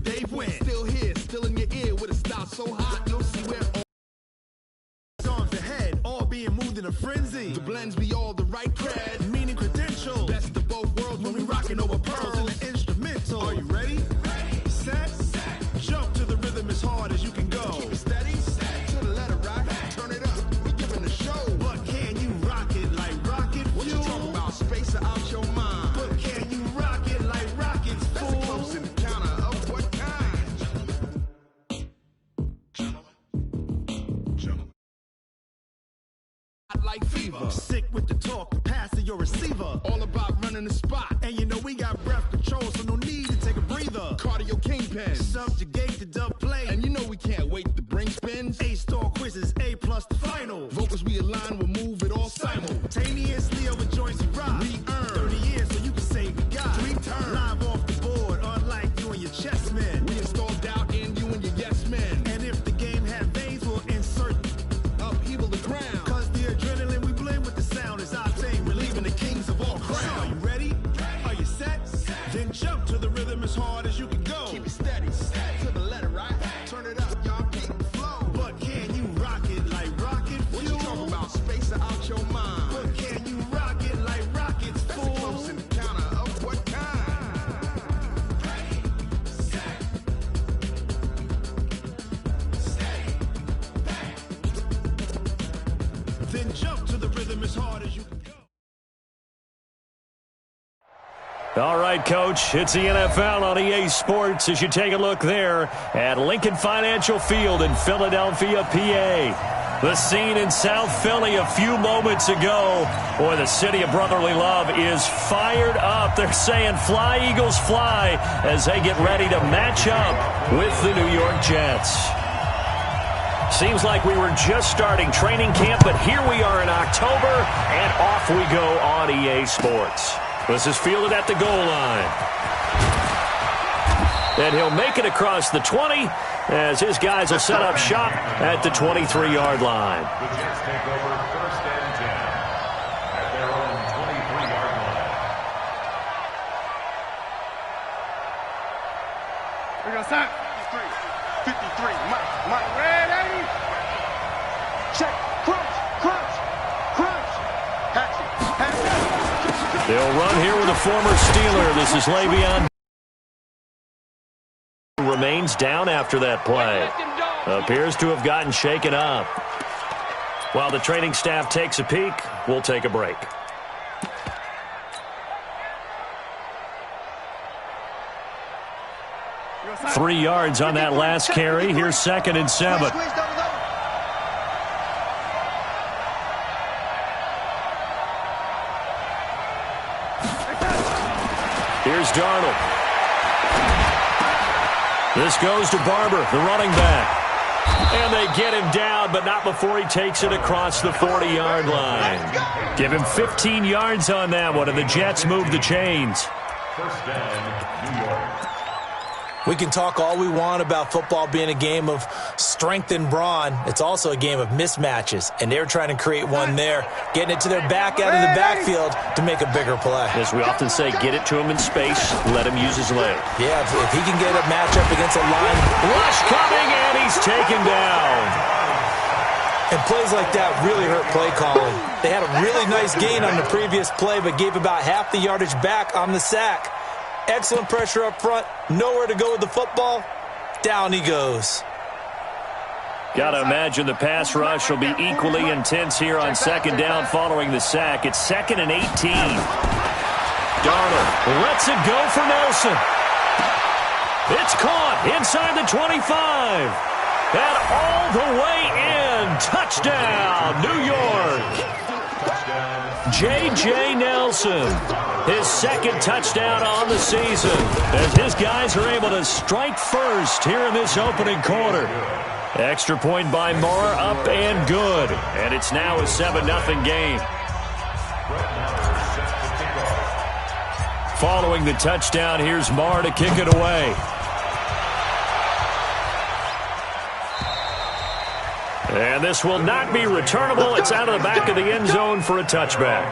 Dave went. Still here, still in your ear with a style so hot, you'll see where all arms ahead, all being moved in a frenzy. The blends be all the right cred, meaning credentials. Best of both worlds when we rocking over pearls in the instrumental. Are you ready? Ready. Set. Jump to the rhythm as hard as you can go. Keep it steady. To the letter right. Turn it up. We giving the show. But can you rock it like rocket fuel? What you talking about? Space out your mind. But can you rock it like rockets, fool? That's a close encounter of what kind? Gentlemen. Like fever. Sick with the talk, the pass to your receiver. All about running the spot. And you know we got breath control, so no need to take a breather. Cardio kingpin. Subjugate the dub play. And you know we can't wait to bring spins. A-star quizzes, A+ the final. Vocals we align, we'll move it all simultaneously over joints we rock. We earn 30 years so you can say we got 3 turns. Live off the board, unlike you and your chess men. We install doubt in you and your yes men. And if the game had veins, we'll insert upheaval the ground. Cause the adrenaline we blend with the sound is octane, relieving the kings of all crowns. Are you ready? Are you set? Then jump to the rhythm as hard as you can go. Keep it steady, to the letter right. Turn it up, y'all keep the flow. But can you rock it like rocket fuel? What you talking about? Space out your mind. But can you rock it like rockets, fool? That's a close encounter of what kind? Ready, set, steady, back. Then jump to the rhythm as hard as you can go. All right, Coach, it's the NFL on EA Sports as you take a look there at Lincoln Financial Field in Philadelphia, PA. The scene in South Philly a few moments ago. Boy, the city of brotherly love is fired up. They're saying fly, Eagles, fly as they get ready to match up with the New York Jets. Seems like we were just starting training camp, but here we are in October, and off we go on EA Sports. This is fielded at the goal line. And he'll make it across the 20 as his guys will set up shop at the 23-yard line. The Jets take over 1st and 10 at their own 23-yard line. We got sack. 53. Mike, ready? Check. Crunch. They'll run here with a former Steeler. This is Le'Veon. Remains down after that play. Appears to have gotten shaken up. While the training staff takes a peek, we'll take a break. Three yards on that last carry. Here's 2nd and 7. Here's Darnold. This goes to Barber, the running back. And they get him down, but not before he takes it across the 40-yard line. Give him 15 yards on that one, and the Jets move the chains. 1st down, New York. We can talk all we want about football being a game of strength and brawn. It's also a game of mismatches, and they're trying to create one there, getting it to their back out of the backfield to make a bigger play. As we often say, get it to him in space, let him use his leg. Yeah, if he can get a matchup against a line. Rush coming, and he's taken down. And plays like that really hurt play calling. They had a really nice gain on the previous play, but gave about half the yardage back on the sack. Excellent pressure up front. Nowhere to go with the football. Down he goes. Got to imagine the pass rush will be equally intense here on 2nd down following the sack. It's 2nd and 18. Darnold lets it go for Nelson. It's caught inside the 25. And all the way in. Touchdown, New York. J.J. Nelson, his 2nd touchdown on the season, as his guys are able to strike first here in this opening quarter. Extra point by Marr, up and good. And it's now a 7-0 game. Following the touchdown, here's Marr to kick it away. And this will not be returnable. It's out of the back of the end zone for a touchback.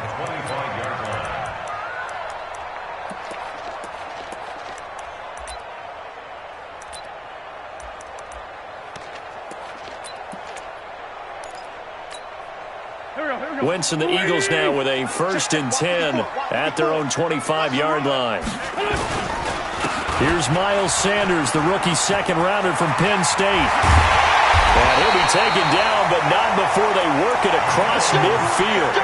Wentz and the Eagles now with a 1st and 10 at their own 25-yard line. Here's Miles Sanders, the rookie second-rounder from Penn State. And he'll be taken down, but not before they work it across midfield.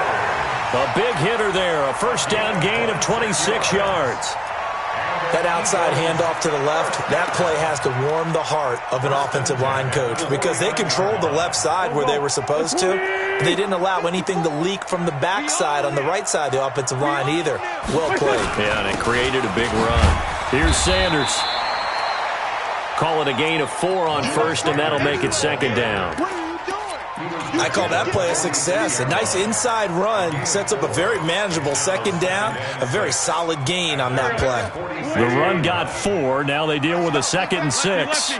A big hitter there, a 1st down gain of 26 yards. That outside handoff to the left, that play has to warm the heart of an offensive line coach because they controlled the left side where they were supposed to. But they didn't allow anything to leak from the backside on the right side of the offensive line either. Well played. Yeah, and it created a big run. Here's Sanders. Call it a gain of 4 on 1st, and that'll make it 2nd down. I call that play a success. A nice inside run sets up a very manageable 2nd down, a very solid gain on that play. The run got 4. Now they deal with a 2nd and 6.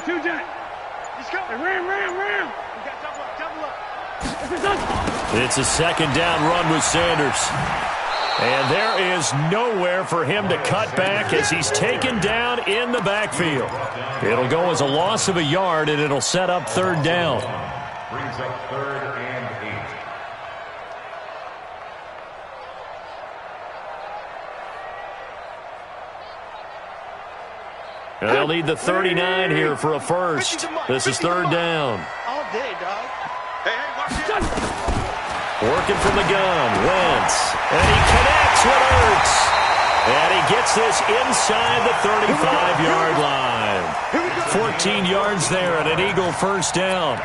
Two jet. Let's go. Ram. Double up. It's a 2nd down run with Sanders. And there is nowhere for him to cut back as he's taken down in the backfield. It'll go as a loss of a yard, and it'll set up 3rd down. Brings up 3rd and 8. They'll need the 39 here for a 1st. This is 3rd down. All day, dog. Hey, watch it. Working from the gun, Wentz. And he connects with Ertz. And he gets this inside the 35-yard line. 14 yards there and an Eagle 1st down.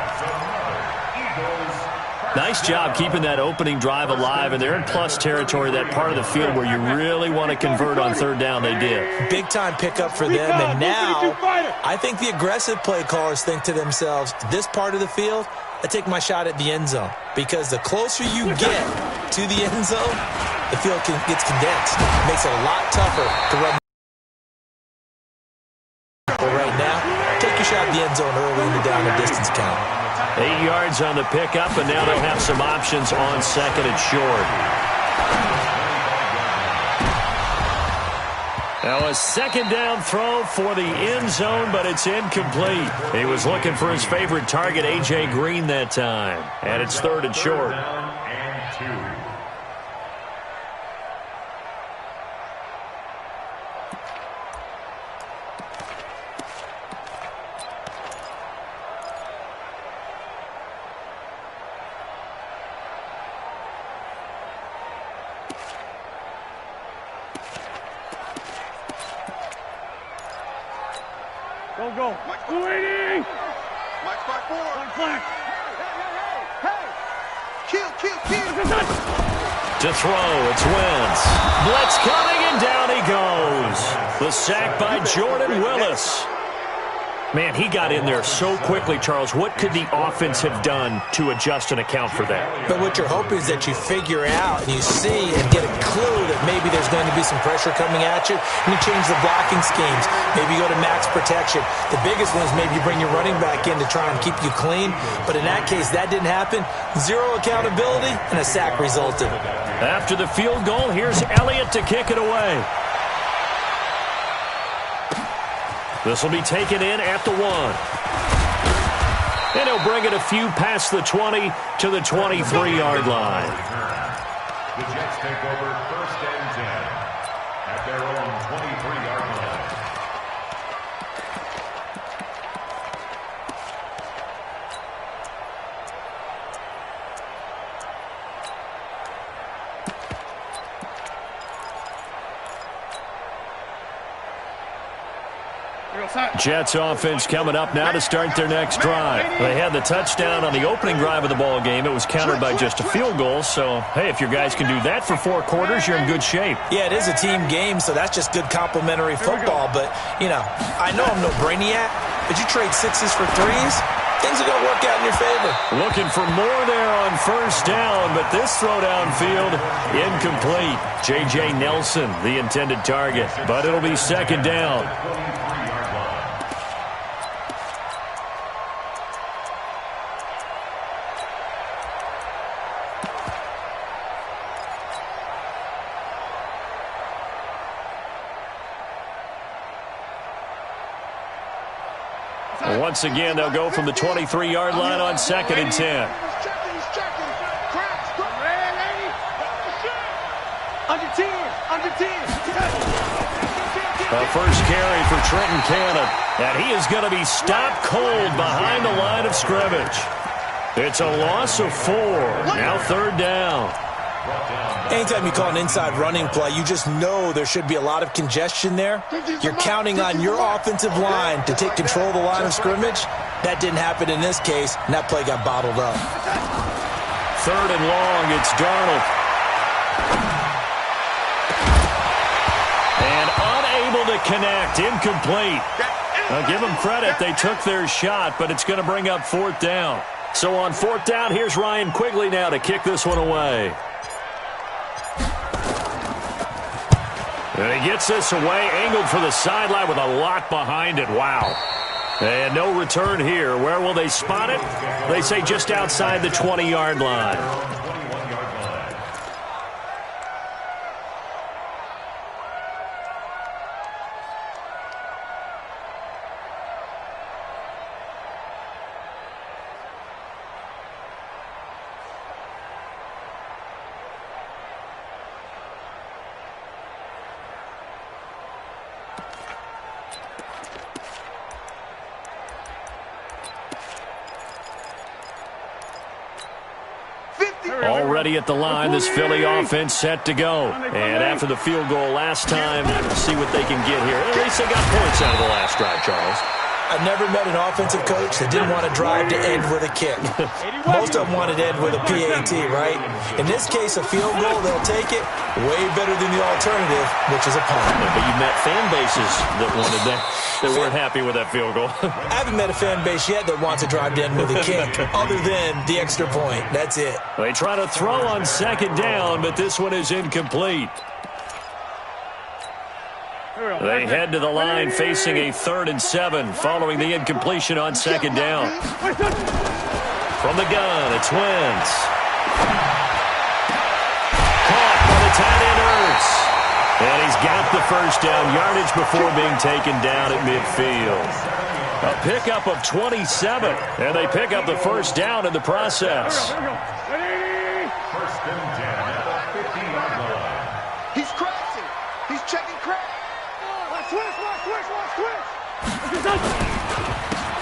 Nice job keeping that opening drive alive, and they're in plus territory, that part of the field where you really want to convert on 3rd down. They did. Big-time pickup for them, and now I think the aggressive play callers think to themselves, this part of the field, I take my shot at the end zone, because the closer you get to the end zone, the field gets condensed. It makes it a lot tougher to run. But right now, take your shot at the end zone early in the down and distance count. 8 yards on the pickup, and now they'll have some options on 2nd and short. Now a 2nd down throw for the end zone, but it's incomplete. He was looking for his favorite target, A.J. Green, that time. And it's 3rd and short. And 2. Go. Waiting. Mike 5-4. Flag. Hey. Kill. To throw, it's Wentz. Blitz coming, and down he goes. The sack by Jordan Willis. Man, he got in there so quickly, Charles. What could the offense have done to adjust and account for that? But what you're hoping is that you figure out and you see and get a clue that maybe there's going to be some pressure coming at you, and you change the blocking schemes. Maybe you go to max protection. The biggest one is maybe you bring your running back in to try and keep you clean. But in that case, that didn't happen. Zero accountability, and a sack resulted. After the field goal, here's Elliott to kick it away. This will be taken in at the 1. And he'll bring it a few past the 20 to the 23-yard line. The Jets take over 1st and 10 at their own 23-yard line. Jets offense coming up now to start their next drive. They had the touchdown on the opening drive of the ball game. It was countered by just a field goal. So, hey, if your guys can do that for 4 quarters, you're in good shape. Yeah, it is a team game, so that's just good complimentary football. But, you know, I know I'm no brainiac, but you trade 6s for 3s, things are going to work out in your favor. Looking for more there on 1st down, but this throw downfield, incomplete. J.J. Nelson, the intended target, but it'll be 2nd down. Once again, they'll go from the 23-yard line on 2nd and 10. Under 10. The first carry for Trenton Cannon, and he is going to be stopped cold behind the line of scrimmage. It's a loss of 4. Now 3rd down. Anytime you call an inside running play, you just know there should be a lot of congestion there. You're counting on your offensive line to take control of the line of scrimmage. That didn't happen in this case, and that play got bottled up. 3rd and long, it's Darnold. And unable to connect, incomplete. Now give them credit, they took their shot, but it's going to bring up 4th down. So on 4th down, here's Ryan Quigley now to kick this one away. And he gets this away, angled for the sideline with a lot behind it. Wow. And no return here. Where will they spot it? They say just outside the 20-yard line. Already at the line, this Philly offense set to go. And after the field goal last time, see what they can get here. At least they got points out of the last drive, Charles. I've never met an offensive coach that didn't want to drive to end with a kick. Most of them wanted to end with a PAT, right? In this case, a field goal, they'll take it. Way better than the alternative, which is a punt. But you met fan bases that wanted that, that weren't happy with that field goal. I haven't met a fan base yet that wants to drive to end with a kick, other than the extra point. That's it. They try to throw on 2nd down, but this one is incomplete. They head to the line facing a 3rd and 7 following the incompletion on 2nd down. From the gun, it's Wentz. Caught by the tight end Ertz. And he's got the first down yardage before being taken down at midfield. A pickup of 27, and they pick up the first down in the process. 1st and 10 at the 50-yard line. He's crashing. He's checking crash. Switch.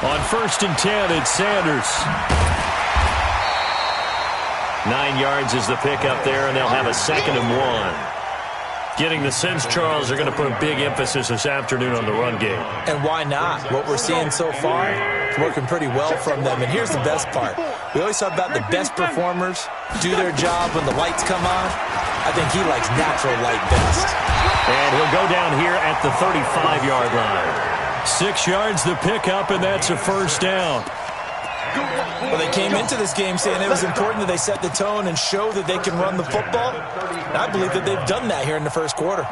On 1st and 10, it's Sanders. 9 yards is the pickup there, and they'll have a 2nd and 1. Getting the sense, Charles, they're going to put a big emphasis this afternoon on the run game. And why not? What we're seeing so far is working pretty well from them. And here's the best part. We always talk about the best performers do their job when the lights come on. I think he likes natural light best. And he'll go down here at the 35-yard line. 6 yards the pickup, and that's a first down. Well, they came into this game saying it was important that they set the tone and show that they can run the football. And I believe that they've done that here in the first quarter.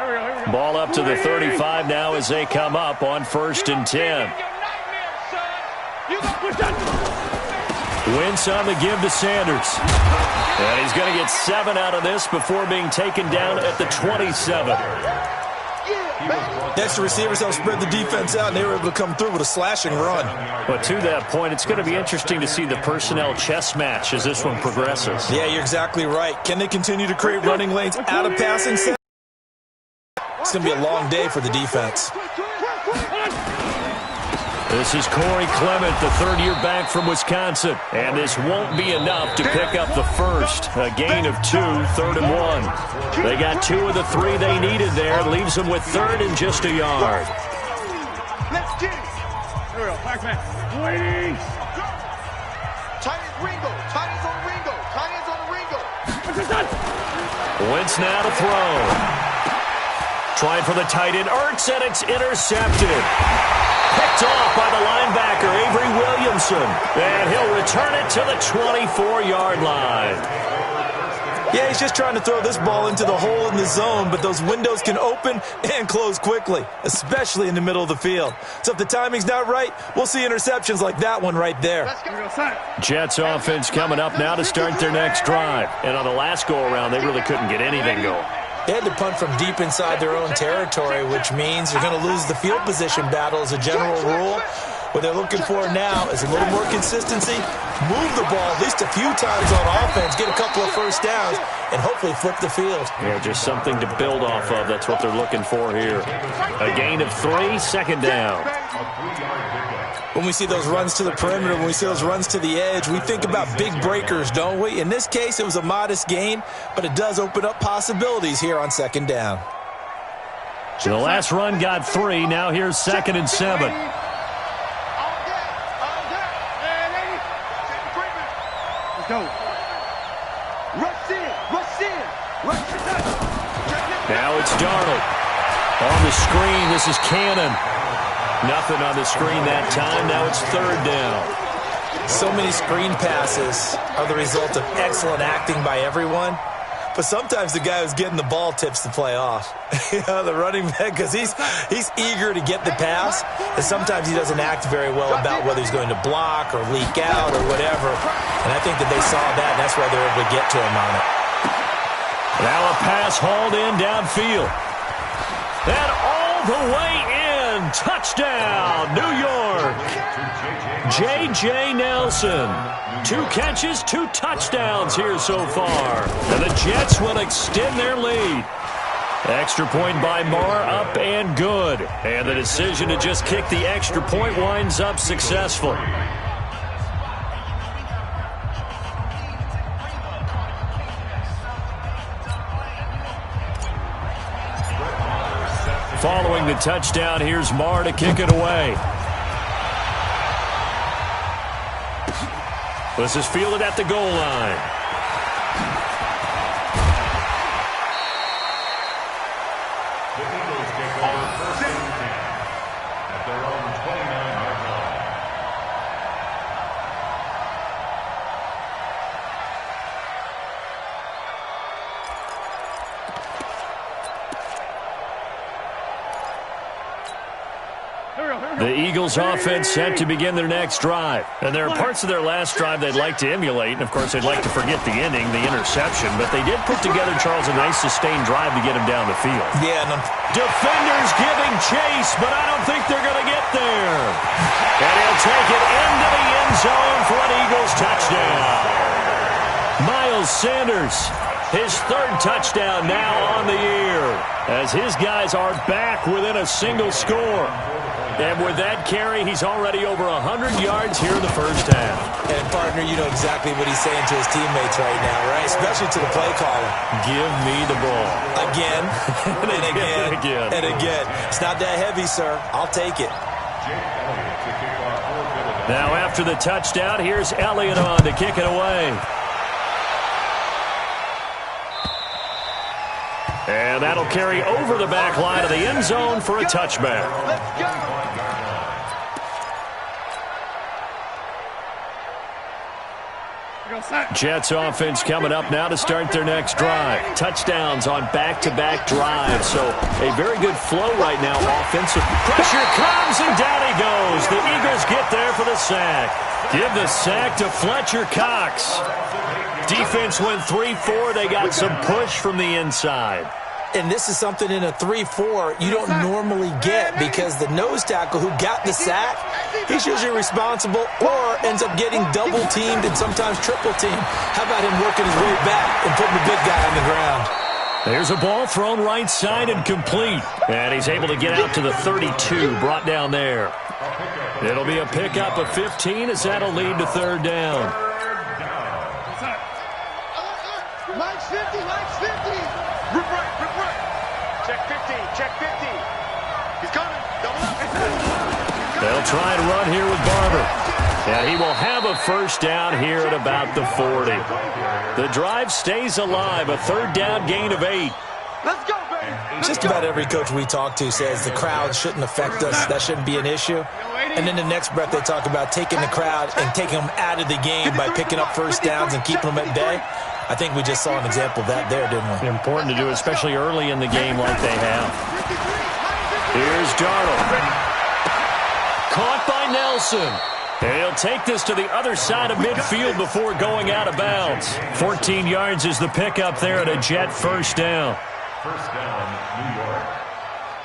Ball up to the 35 now as they come up on 1st and 10. Wentz on the give to Sanders. And he's going to get 7 out of this before being taken down at the 27. Next, the receivers helped spread the defense out, and they were able to come through with a slashing run. But to that point, it's going to be interesting to see the personnel chess match as this one progresses. Yeah, you're exactly right. Can they continue to create running lanes out of passing set? It's going to be a long day for the defense. This is Corey Clement, the third-year back from Wisconsin. And this won't be enough to pick up the first. A gain of 2, 3rd and 1. They got 2 of the 3 they needed there. Leaves them with 3rd and just a yard. Let's get it. Here we go. Back man. Waiting. Tight end Ringo. Tight ends on Ringo. Tight ends on Ringo. Wentz now to throw. Trying for the tight end. Ertz, and it's intercepted. Picked off by the linebacker, Avery Williamson. And he'll return it to the 24-yard line. Yeah, he's just trying to throw this ball into the hole in the zone, but those windows can open and close quickly, especially in the middle of the field. So if the timing's not right, we'll see interceptions like that one right there. Jets offense coming up now to start their next drive. And on the last go-around, they really couldn't get anything going. They had to punt from deep inside their own territory, which means you're going to lose the field position battle as a general rule. What they're looking for now is a little more consistency, move the ball at least a few times on offense, get a couple of first downs, and hopefully flip the field. Yeah, just something to build off of. That's what they're looking for here. A gain of 3, second down. When we see those runs to the perimeter, when we see those runs to the edge, we think about big breakers, don't we? In this case, it was a modest gain, but it does open up possibilities here on second down. The last run got 3. Now here's 2nd and 7. Now it's Darnold. On the screen, this is Cannon. Nothing on the screen that time. Now it's 3rd down. So many screen passes are the result of excellent acting by everyone. But sometimes the guy who's getting the ball tips the play off. You know, the running back, because he's eager to get the pass, and sometimes he doesn't act very well about whether he's going to block or leak out or whatever. And I think that they saw that, and that's why they're able to get to him on it. Now a pass hauled in downfield. And all the way in. Touchdown, New York. J.J. Nelson. 2 catches, 2 touchdowns here so far. And the Jets will extend their lead. Extra point by Marr, up and good. And the decision to just kick the extra point winds up successful. Following the touchdown, here's Marr to kick it away. This is fielded at the goal line. The Eagles take over 1st and 10 at their own 29-yard line. The Eagles offense set to begin their next drive. And there are parts of their last drive they'd like to emulate. And, of course, they'd like to forget the ending, the interception. But they did put together, Charles, a nice sustained drive to get him down the field. Yeah. Defenders giving chase, but I don't think they're going to get there. And he'll take it into the end zone for an Eagles touchdown. Miles Sanders, his 3rd touchdown now on the year, as his guys are back within a single score. And with that carry, he's already over 100 yards here in the first half. And, partner, you know exactly what he's saying to his teammates right now, right? Especially to the play caller. Give me the ball. Again, and again, and again. It's not that heavy, sir. I'll take it. Now, after the touchdown, here's Elliott on to kick it away. And that'll carry over the back line of the end zone for a touchback. Let's go. Jets offense coming up now to start their next drive. Touchdowns on back-to-back drives. So a very good flow right now offensive. Pressure comes and down he goes. The Eagles get there for the sack. Give the sack to Fletcher Cox. Defense went 3-4. They got some push from the inside. And this is something in a 3-4 you don't normally get, because the nose tackle who got the sack, he's usually responsible or ends up getting double-teamed and sometimes triple-teamed. How about him working his way back and putting the big guy on the ground? There's a ball thrown right side and complete. And he's able to get out to the 32, brought down there. It'll be a pickup of 15 as that'll lead to 3rd down. Line's 50, line's 50. Rip right, rip right. Check 50, check 50. He's coming, double up. They'll try and run here with Barber. And he will have a first down here at about the 40. The drive stays alive, a 3rd down gain of 8. Let's go, baby. Just about every coach we talk to says the crowd shouldn't affect us. That shouldn't be an issue. And then the next breath they talk about taking the crowd and taking them out of the game by picking up first downs and keeping them at bay. I think we just saw an example of that there, didn't we? Important to do, especially early in the game like they have. Here's Darnold. Caught by Nelson. And he'll take this to the other side of midfield before going out of bounds. 14 yards is the pickup there at a Jet first down. First down, New York.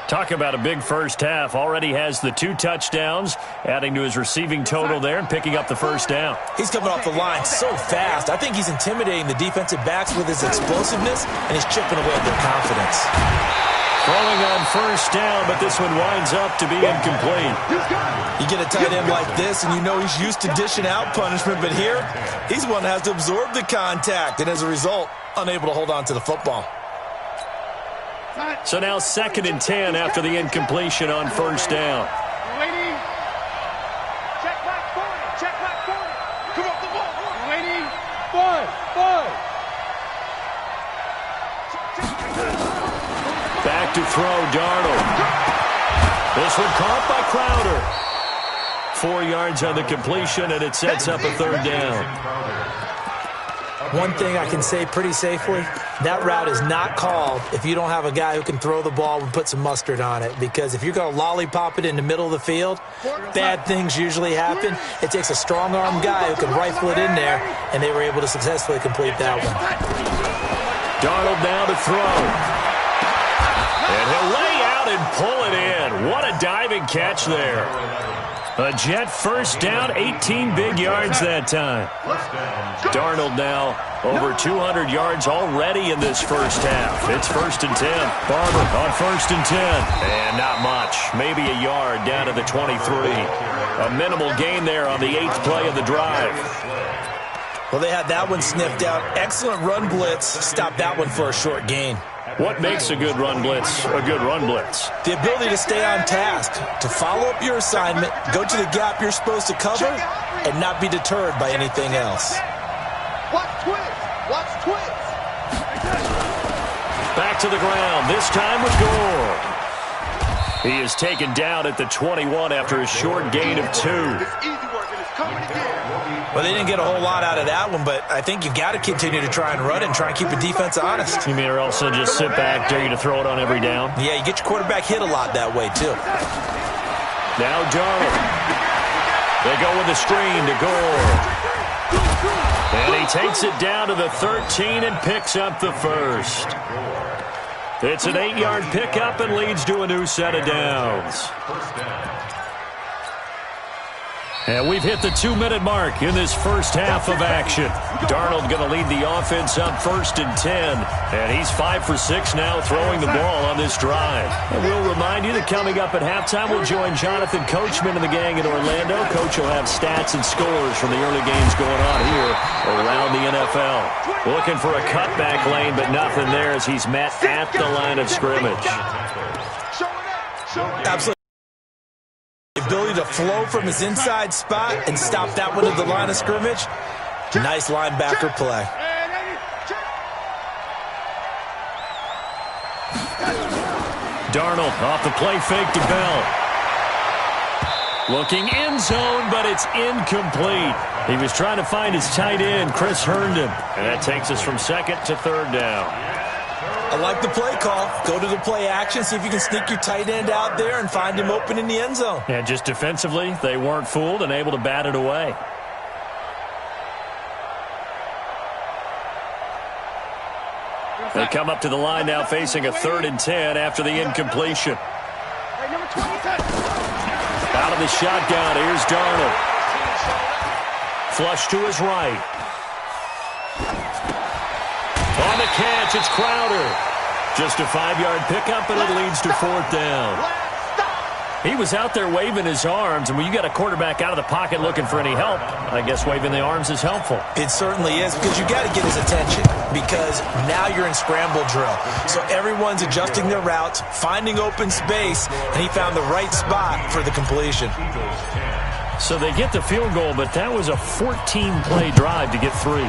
Talk about a big first half. Already has the 2 touchdowns, adding to his receiving total there and picking up the first down. He's coming off the line so fast. I think he's intimidating the defensive backs with his explosiveness, and he's chipping away at their confidence. Throwing on first down, but this one winds up to be incomplete. You get a tight end like this, and you know he's used to dishing out punishment, but here, he's the one that has to absorb the contact, and as a result, unable to hold on to the football. So now 2nd and 10 after the incompletion on first down. Waiting. Check back 40. Check back 40. Come off the ball. Waiting. 5. Back to throw, Darnold. This one caught by Crowder. 4 yards on the completion, and it sets up a 3rd down. One thing I can say pretty safely, that route is not called if you don't have a guy who can throw the ball and put some mustard on it. Because if you're going to lollipop it in the middle of the field, bad things usually happen. It takes a strong-arm guy who can rifle it in there, and they were able to successfully complete that one. Darnold now to throw. And he'll lay out and pull it in. What a diving catch there. A Jet first down, 18 big yards that time. Darnold now over 200 yards already in this first half. It's 1st and 10. Barber on 1st and 10. And not much. Maybe a yard down to the 23. A minimal gain there on the 8th play of the drive. Well, they had that one sniffed out. Excellent run blitz. Stopped that one for a short gain. What makes a good run blitz a good run blitz? The ability to stay on task, to follow up your assignment, go to the gap you're supposed to cover, and not be deterred by anything else. Watch twist. Watch twist. Back to the ground, this time with Gore. He is taken down at the 21 after a short gain of 2. It's easy work, and it's coming again. Well, they didn't get a whole lot out of that one, but I think you've got to continue to try and run it and try and keep the defense honest. You mean or else just sit back, dare you to throw it on every down? Yeah, you get your quarterback hit a lot that way, too. Now Darnold. They go with the screen to Gore. And he takes it down to the 13 and picks up the first. It's an 8-yard pickup and leads to a new set of downs. And we've hit the 2-minute mark in this first half of action. Darnold going to lead the offense up 1st and 10. And he's 5 for 6 now throwing the ball on this drive. And we'll remind you that coming up at halftime, we'll join Jonathan Coachman and the gang in Orlando. Coach will have stats and scores from the early games going on here around the NFL. Looking for a cutback lane, but nothing there as he's met at the line of scrimmage. Absolutely. Ability to flow from his inside spot and stop that one at the line of scrimmage. Nice linebacker play. Darnold off the play fake to Bell. Looking end zone, but it's incomplete. He was trying to find his tight end, Chris Herndon. And that takes us from 2nd to 3rd down. I like the play call. Go to the play action, see if you can sneak your tight end out there and find him open in the end zone. And just defensively, they weren't fooled and able to bat it away. They come up to the line now facing a 3rd and 10 after the incompletion. Out of the shotgun, here's Darnold. Flush to his right. On the catch, it's Crowder. Just a 5-yard pickup, and it leads to 4th down. He was out there waving his arms, and when you got a quarterback out of the pocket looking for any help, I guess waving the arms is helpful. It certainly is, because you got to get his attention, because now you're in scramble drill. So everyone's adjusting their routes, finding open space, and he found the right spot for the completion. So they get the field goal, but that was a 14-play drive to get 3.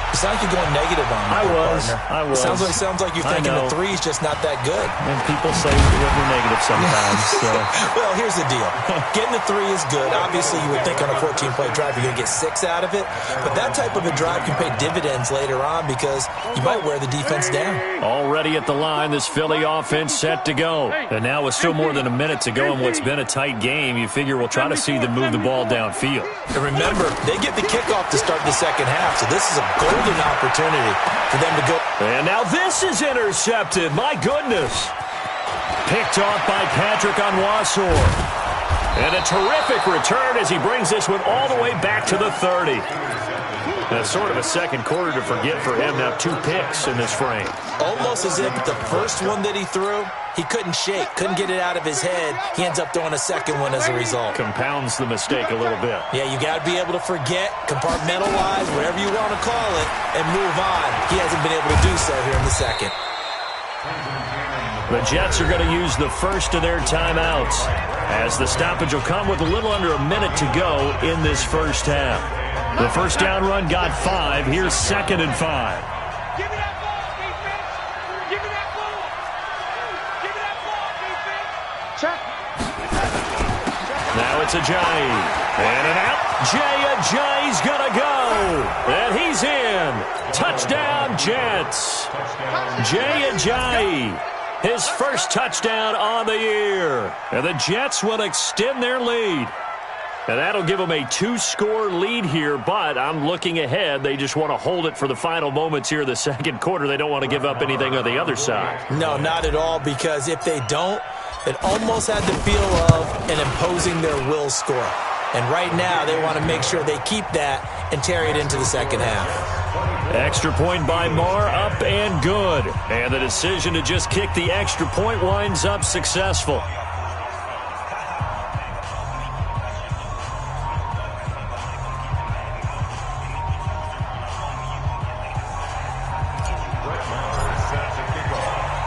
It sounds like you're going negative on me. I was. It sounds like you're thinking the 3's just not that good. And people say we're negative sometimes. So. Well, here's the deal. Getting the 3 is good. Obviously, you would think on a 14-play drive you're going to get 6 out of it. But that type of a drive can pay dividends later on because you might wear the defense down. Already at the line, this Philly offense set to go. And now with still more than a minute to go in what's been a tight game, you figure we'll try to see them move the ball downfield. And remember, they get the kickoff to start the second half, so this is a golden opportunity for them to go. And now this is intercepted. My goodness. Picked off by Patrick Onwuasor. And a terrific return as he brings this one all the way back to the 30. That's sort of a second quarter to forget for him. Now 2 picks in this frame. Almost as if the first one that he threw, he couldn't shake, couldn't get it out of his head. He ends up throwing a second one as a result. Compounds the mistake a little bit. Yeah, you got to be able to forget, compartmentalize, whatever you want to call it, and move on. He hasn't been able to do so here in the second. The Jets are going to use the first of their timeouts, as the stoppage will come with a little under a minute to go in this first half. The first down run got 5. Here's 2nd and 5. Give me that ball, defense. Give me that ball. Give me that ball, defense. Check. Now it's Ajayi. And an out. Jay Ajayi's going to go. And he's in. Touchdown, Jets. Jay Ajayi. His first touchdown on the year. And the Jets will extend their lead. And that'll give them a 2-score lead here, but I'm looking ahead. They just want to hold it for the final moments here in the second quarter. They don't want to give up anything on the other side. No, not at all, because if they don't, it almost had the feel of an imposing their will score. And right now, they want to make sure they keep that and carry it into the second half. Extra point by Marr, up and good. And the decision to just kick the extra point winds up successful.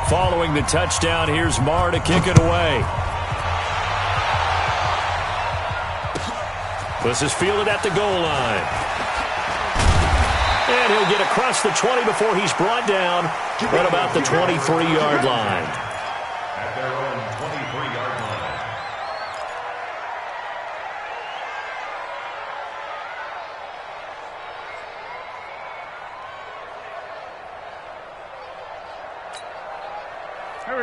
Following the touchdown, here's Marr to kick it away. This is fielded at the goal line. And he'll get across the 20 before he's brought down at about the 23-yard line. At their own 23-yard line.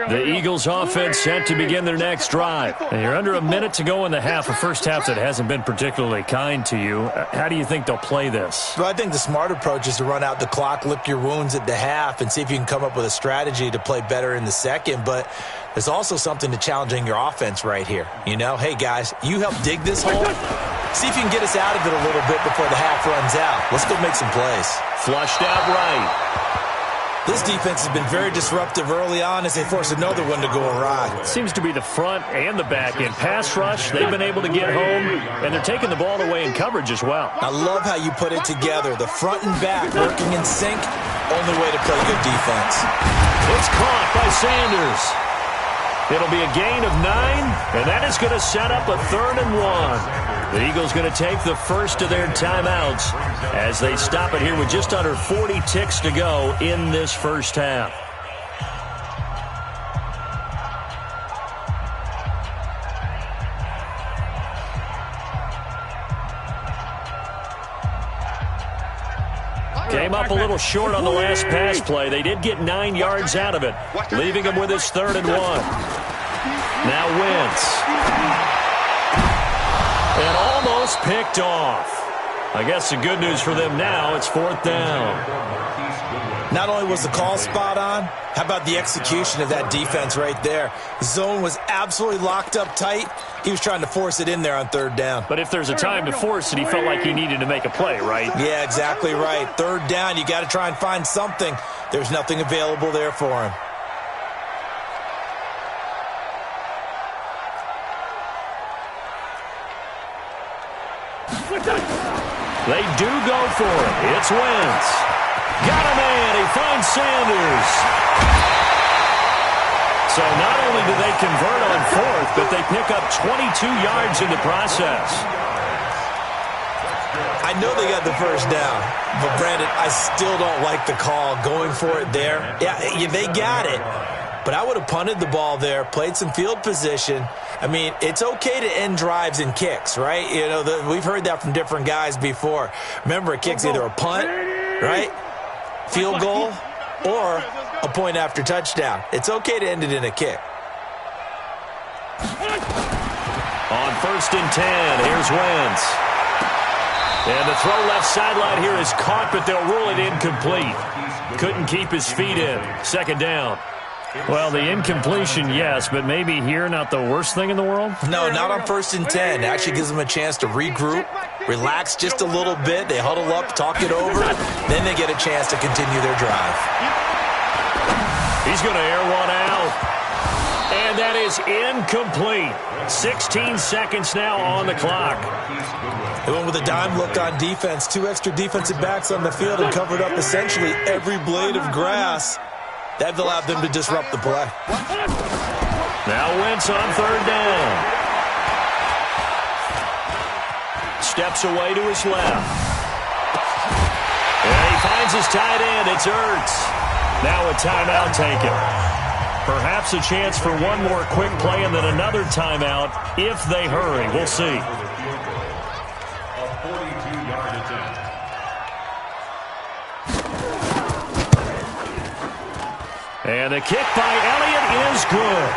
The Eagles offense set to begin their next drive. And you're under a minute to go in the half, a first half that hasn't been particularly kind to you. How do you think they'll play this? Well, I think the smart approach is to run out the clock, lick your wounds at the half, and see if you can come up with a strategy to play better in the second. But there's also something to challenging your offense right here. You know, hey, guys, you help dig this hole. See if you can get us out of it a little bit before the half runs out. Let's go make some plays. Flushed out right. This defense has been very disruptive early on as they force another one to go awry. Seems to be the front and the back end. Pass rush, they've been able to get home, and they're taking the ball away in coverage as well. I love how you put it together. The front and back working in sync, only way to play good defense. It's caught by Sanders. It'll be a gain of 9, and that is going to set up a 3rd and 1. The Eagles going to take the first of their timeouts as they stop it here with just under 40 ticks to go in this first half. Came up a little short on the last pass play. They did get 9 yards out of it, leaving him with his 3rd and 1. Now Wentz. And almost picked off. I guess the good news for them now, it's 4th down. Not only was the call spot on, how about the execution of that defense right there? The zone was absolutely locked up tight. He was trying to force it in there on 3rd down. But if there's a time to force it, he felt like he needed to make a play, right? Yeah, exactly right. 3rd down, you got to try and find something. There's nothing available there for him. They do go for it. It's Wentz. Got a man. He finds Sanders. So not only do they convert on 4th, but they pick up 22 yards in the process. I know they got the first down, but Brandon, I still don't like the call going for it there. Yeah, they got it. But I would have punted the ball there, played some field position. I mean, it's okay to end drives and kicks, right? You know, we've heard that from different guys before. Remember, a kick's either a punt, right, field goal, or a point after touchdown. It's okay to end it in a kick. On 1st and 10, here's Wentz. And the throw left sideline here is caught, but they'll rule it incomplete. Couldn't keep his feet in. 2nd down. Well, the incompletion, yes, but maybe here not the worst thing in the world? No, not on 1st and 10. It actually gives them a chance to regroup, relax just a little bit. They huddle up, talk it over, then they get a chance to continue their drive. He's going to air one out. And that is incomplete. 16 seconds now on the clock. They went with a dime look on defense. 2 extra defensive backs on the field and covered up essentially every blade of grass. That allowed them to disrupt the play. Now Wentz on 3rd down. Steps away to his left. And he finds his tight end. It's Ertz. Now a timeout taken. Perhaps a chance for one more quick play and then another timeout if they hurry. We'll see. A 42-yard attempt. And the kick by Elliott is good.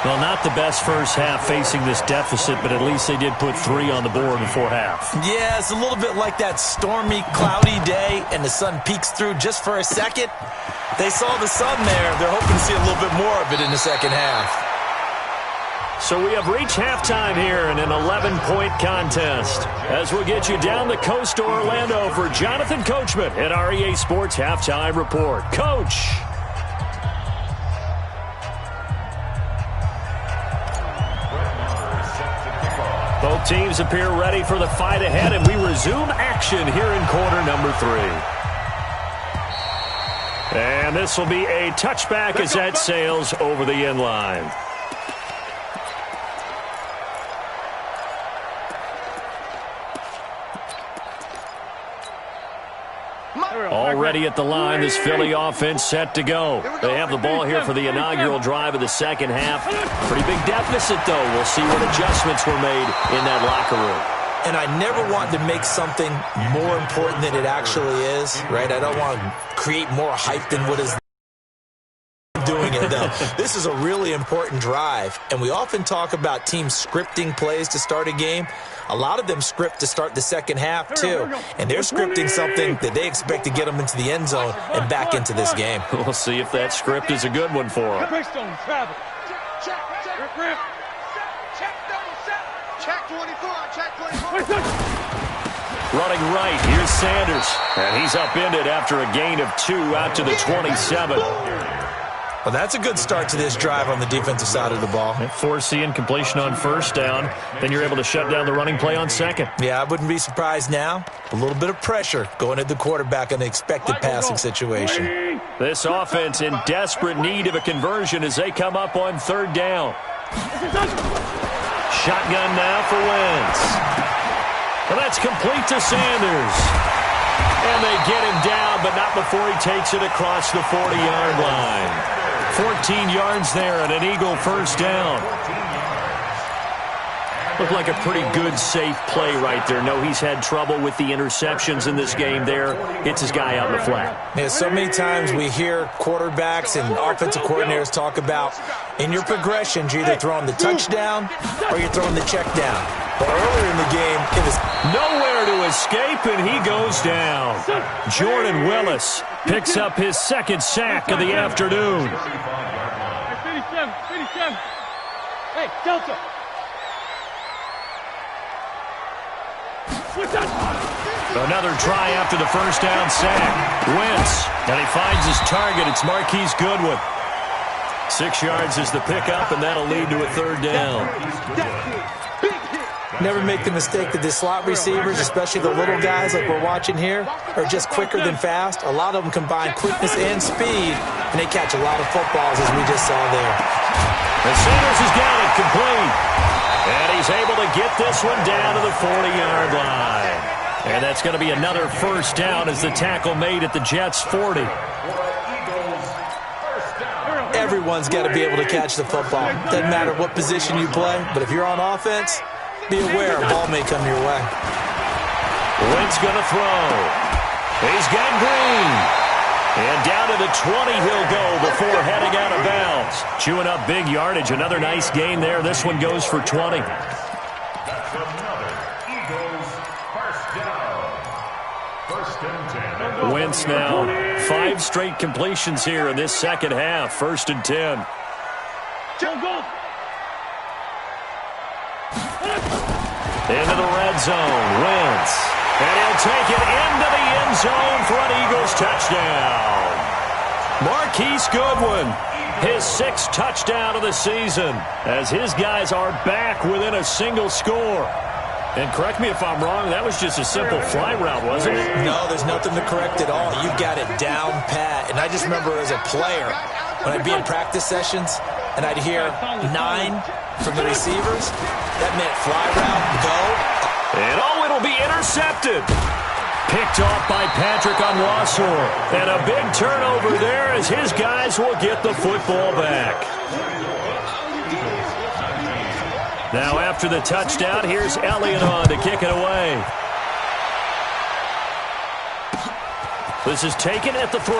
Well, not the best first half facing this deficit, but at least they did put 3 on the board before half. Yeah, it's a little bit like that stormy, cloudy day, and the sun peeks through just for a second. They saw the sun there. They're hoping to see a little bit more of it in the second half. So we have reached halftime here in an 11-point contest. As we'll get you down the coast to Orlando for Jonathan Coachman at REA Sports Halftime Report. Coach. Both teams appear ready for the fight ahead, and we resume action here in quarter number 3. And this will be a touchback as that sails over the end line. Already at the line, this Philly offense set to go. They have the ball here for the inaugural drive of the second half. Pretty big deficit, though. We'll see what adjustments were made in that locker room. And I never want to make something more important than it actually is, right? I don't want to create more hype than what is doing it, though. This is a really important drive, and we often talk about teams scripting plays to start a game. A lot of them script to start the second half, too, and they're scripting something that they expect to get them into the end zone and back into this game. We'll see if that script is a good one for them. Check 24, check 24. Running right, here's Sanders, and he's upended after a gain of 2 out to the 27. Well, that's a good start to this drive on the defensive side of the ball. Force the incompletion on 1st down. Then you're able to shut down the running play on 2nd. Yeah, I wouldn't be surprised now. A little bit of pressure going at the quarterback in the expected passing situation. This offense in desperate need of a conversion as they come up on 3rd down. Shotgun now for Wentz. Well, that's complete to Sanders. And they get him down, but not before he takes it across the 40-yard line. 14 yards there and an Eagle 1st down. Looked like a pretty good, safe play right there. No, he's had trouble with the interceptions in this game there. Hits his guy out in the flat. Yeah, so many times we hear quarterbacks and offensive coordinators talk about in your progressions, you're either throwing the touchdown or you're throwing the check down. But earlier in the game, it was nowhere to escape, and he goes down. Jordan Willis picks up his 2nd sack of the afternoon. 57. Hey, Delta. Another try after the 1st down sack. Wentz, and he finds his target. It's Marquise Goodwin. 6 yards is the pickup, and that'll lead to a 3rd down. Never make the mistake that the slot receivers, especially the little guys like we're watching here, are just quicker than fast. A lot of them combine quickness and speed, and they catch a lot of footballs, as we just saw there. And Sanders has got it complete. And he's able to get this one down to the 40-yard line. And that's going to be another 1st down as the tackle made at the Jets' 40. Everyone's got to be able to catch the football. Doesn't matter what position you play, but if you're on offense, be aware a ball may come your way. Wentz going to throw. He's got Green. And down to the 20 he'll go before heading out of bounds. Chewing up big yardage. Another nice gain there. This one goes for 20. That's another Eagles 1st down. 1st Wentz now 5 straight completions here in this second half. 1st and 10. Into the red zone. Wentz. And he'll take it into the end zone for an Eagles touchdown. Marquise Goodwin, his 6th touchdown of the season, as his guys are back within a single score. And correct me if I'm wrong, that was just a simple fly route, wasn't it? No, there's nothing to correct at all. You got it down pat. And I just remember as a player, when I'd be in practice sessions and I'd hear 9 from the receivers, that meant fly route, go. And it'll be intercepted. Picked off by Patrick Onwuasor. And a big turnover there as his guys will get the football back. Now after the touchdown, here's Elliott on to kick it away. This is taken at the 3.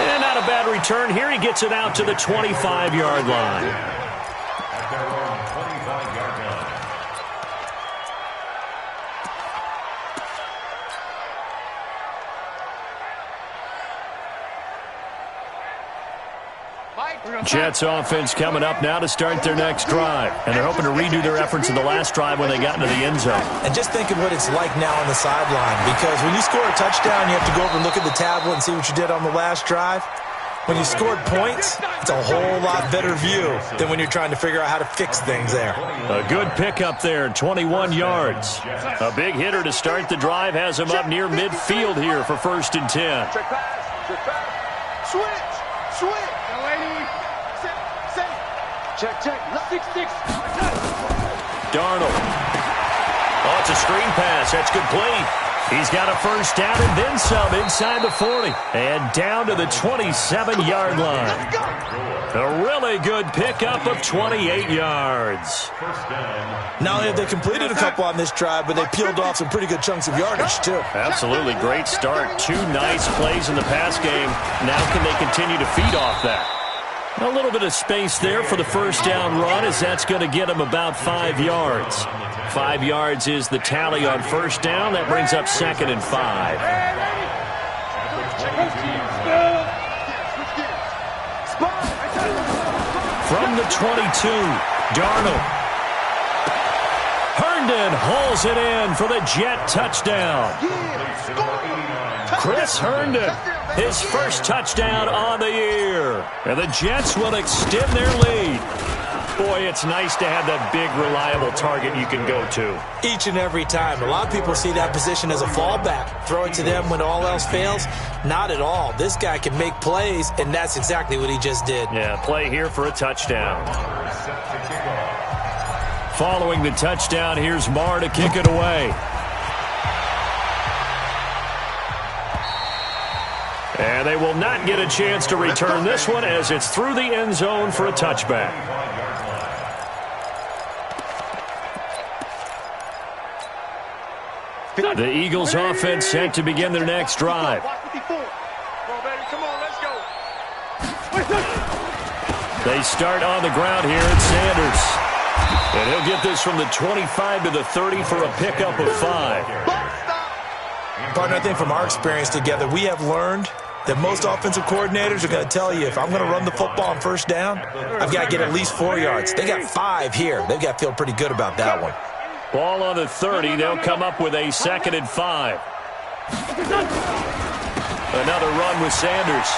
And not a bad return here. He gets it out to the 25-yard line. Jets offense coming up now to start their next drive. And they're hoping to redo their efforts in the last drive when they got into the end zone. And just think of what it's like now on the sideline. Because when you score a touchdown, you have to go over and look at the tablet and see what you did on the last drive. When you scored points, it's a whole lot better view than when you're trying to figure out how to fix things there. A good pickup there, 21 yards. A big hitter to start the drive has him up near midfield here for 1st and 10. Check pass. Switch. Check. 6-6. Darnold. Oh, it's a screen pass. That's complete. He's got a 1st down and then some inside the 40. And down to the 27-yard line. A really good pickup of 28 yards. Not only have they completed a couple on this drive, but they peeled off some pretty good chunks of yardage, too. Absolutely great start. 2 nice plays in the pass game. Now can they continue to feed off that? A little bit of space there for the 1st down run, as that's going to get him about 5 yards. 5 yards is the tally on 1st down. That brings up 2nd and 5. From the 22, Darnold. Herndon hauls it in for the Jet touchdown. Chris Herndon, his 1st touchdown on the year. And the Jets will extend their lead. Boy, it's nice to have that big, reliable target you can go to. Each and every time. A lot of people see that position as a fallback. Throw it to them when all else fails. Not at all. This guy can make plays, and that's exactly what he just did. Yeah, play here for a touchdown. Following the touchdown, here's Marr to kick it away. And they will not get a chance to return this one as it's through the end zone for a touchback. The Eagles offense set to begin their next drive. They start on the ground here at Sanders. And he'll get this from the 25 to the 30 for a pickup of 5. Partner, I think from our experience together, we have learned that most offensive coordinators are going to tell you, if I'm going to run the football on 1st down, I've got to get at least 4 yards. They got 5 here. They've got to feel pretty good about that one. Ball on the 30. They'll come up with a 2nd and 5. Another run with Sanders.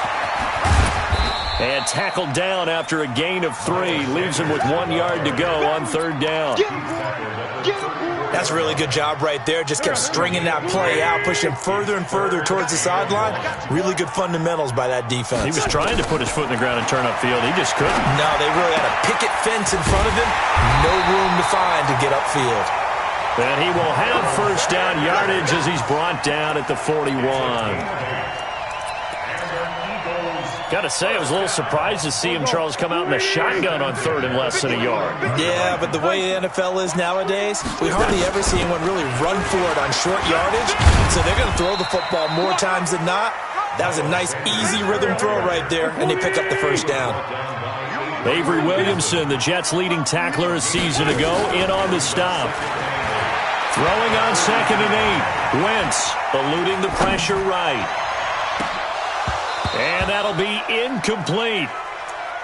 And tackled down after a gain of 3. Leaves him with 1 yard to go on 3rd down. That's a really good job right there. Just kept stringing that play out, pushing him further and further towards the sideline. Really good fundamentals by that defense. He was trying to put his foot in the ground and turn upfield. He just couldn't. No, they really had a picket fence in front of him. No room to find to get upfield. And he will have 1st down yardage as he's brought down at the 41. Got to say, I was a little surprised to see him, Charles, come out in the shotgun on 3rd and less than a yard. Yeah, but the way the NFL is nowadays, we hardly ever see anyone really run for it on short yardage. So they're going to throw the football more times than not. That was a nice, easy rhythm throw right there, and they pick up the 1st down. Avery Williamson, the Jets' leading tackler a season ago, in on the stop. Throwing on 2nd and 8. Wentz eluding the pressure right. And that'll be incomplete.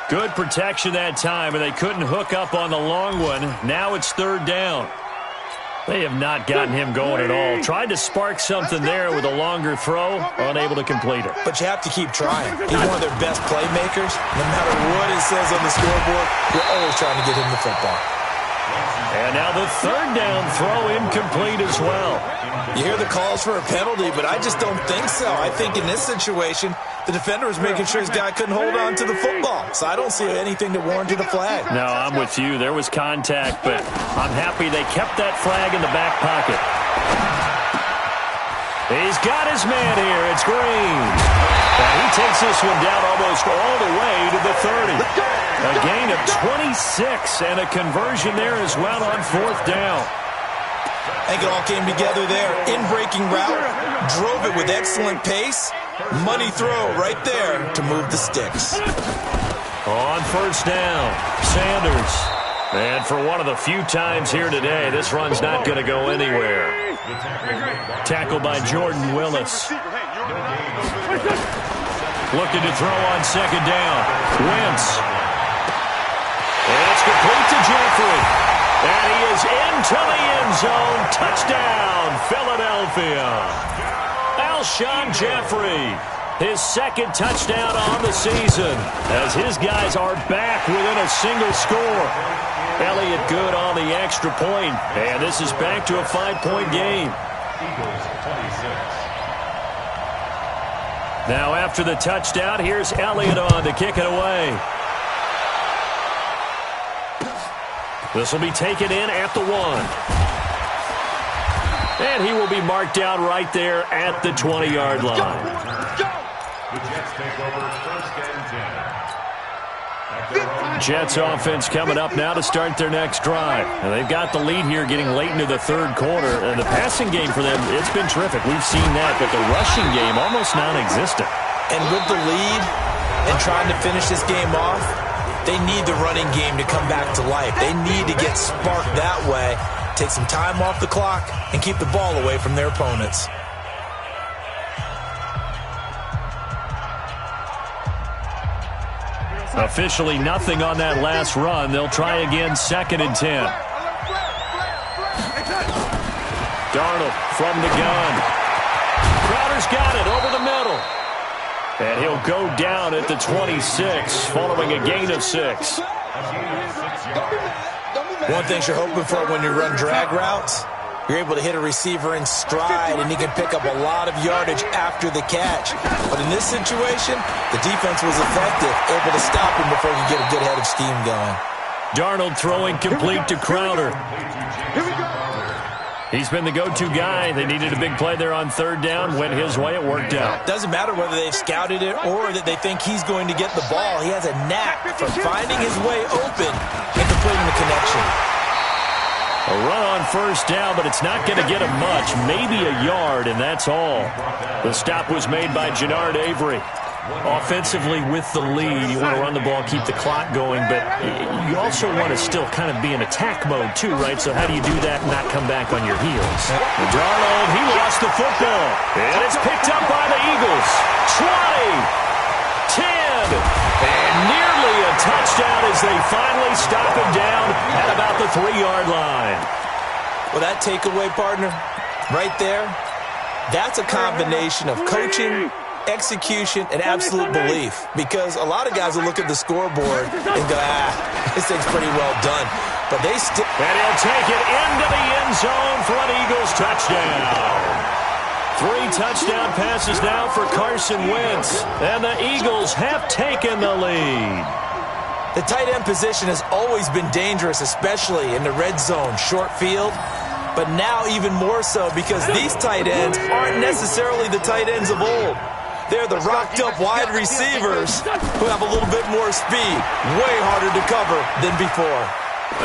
Good protection that time, and they couldn't hook up on the long one. Now it's 3rd down. They have not gotten him going at all. Tried to spark something there with a longer throw, unable to complete it. But you have to keep trying. He's one of their best playmakers. No matter what it says on the scoreboard, you're always trying to get him the football. And now the 3rd down throw incomplete as well. You hear the calls for a penalty, but I just don't think so. I think in this situation, the defender was making sure his guy couldn't hold on to the football. So I don't see anything that warranted a flag. No, I'm with you. There was contact, but I'm happy they kept that flag in the back pocket. He's got his man here. It's Green. And he takes this one down almost all the way to the 30. A gain of 26 and a conversion there as well on 4th down. I think it all came together there. In-breaking route, drove it with excellent pace. Money throw right there to move the sticks. On 1st down, Sanders. And for one of the few times here today, this run's not going to go anywhere. Tackled by Jordan Willis. Looking to throw on 2nd down. Wentz. And it's complete to Jeffrey. And he is into the end zone. Touchdown, Philadelphia. Alshon Jeffrey, his 2nd touchdown on the season, as his guys are back within a single score. Elliott good on the extra point, and this is back to a 5-point game. Eagles 26. Now after the touchdown, here's Elliott on to kick it away. This will be taken in at the 1. And he will be marked down right there at the 20-yard line. The Jets take over 1st and 10. Jets offense coming up now to start their next drive. And they've got the lead here getting late into the 3rd quarter. And the passing game for them, it's been terrific. We've seen that, but the rushing game almost non-existent. And with the lead and trying to finish this game off, they need the running game to come back to life. They need to get sparked that way, take some time off the clock, and keep the ball away from their opponents. Officially nothing on that last run. They'll try again, 2nd and 10. Darnold from the gun. Crowder's got it over the middle. And he'll go down at the 26 following a gain of 6. One thing you're hoping for when you run drag routes, you're able to hit a receiver in stride, and he can pick up a lot of yardage after the catch. But in this situation, the defense was effective, able to stop him before he could get a good head of steam going. Darnold throwing complete to Crowder. He's been the go-to guy. They needed a big play there on 3rd down. Went his way. It worked out. Doesn't matter whether they've scouted it or that they think he's going to get the ball. He has a knack for finding his way open and completing the connection. A run on 1st down, but it's not going to get him much. Maybe a yard, and that's all. The stop was made by Jannard Avery. Offensively with the lead, you want to run the ball, keep the clock going, but you also want to still kind of be in attack mode too, right? So how do you do that and not come back on your heels? Darnold, he lost the football, and it's picked up by the Eagles. 20, 10, and nearly a touchdown as they finally stop him down at about the 3-yard line. Well, that takeaway, partner, right there, that's a combination of coaching, execution, and absolute belief, because a lot of guys will look at the scoreboard and go, this thing's pretty well done, but they still... And he'll take it into the end zone for an Eagles touchdown. 3 touchdown passes now for Carson Wentz, and the Eagles have taken the lead. The tight end position has always been dangerous, especially in the red zone, short field, but now even more so because these tight ends aren't necessarily the tight ends of old. They're the rocked-up wide receivers who have a little bit more speed. Way harder to cover than before.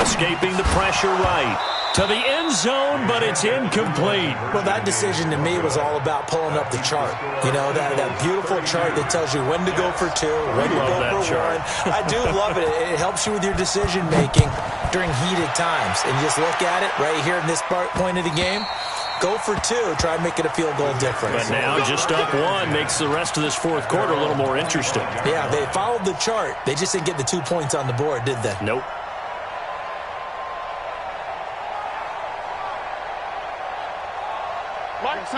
Escaping the pressure right. to the end zone, but it's incomplete. Well, that decision to me was all about pulling up the chart. You know, that beautiful chart that tells you when to go for 2, when to go for 1. I do love it. It helps you with your decision-making during heated times. And you just look at it right here in this point of the game. Go for 2. Try and make it a field goal difference. But now just up 1 makes the rest of this fourth quarter a little more interesting. Yeah, they followed the chart. They just didn't get the 2 points on the board, did they? Nope.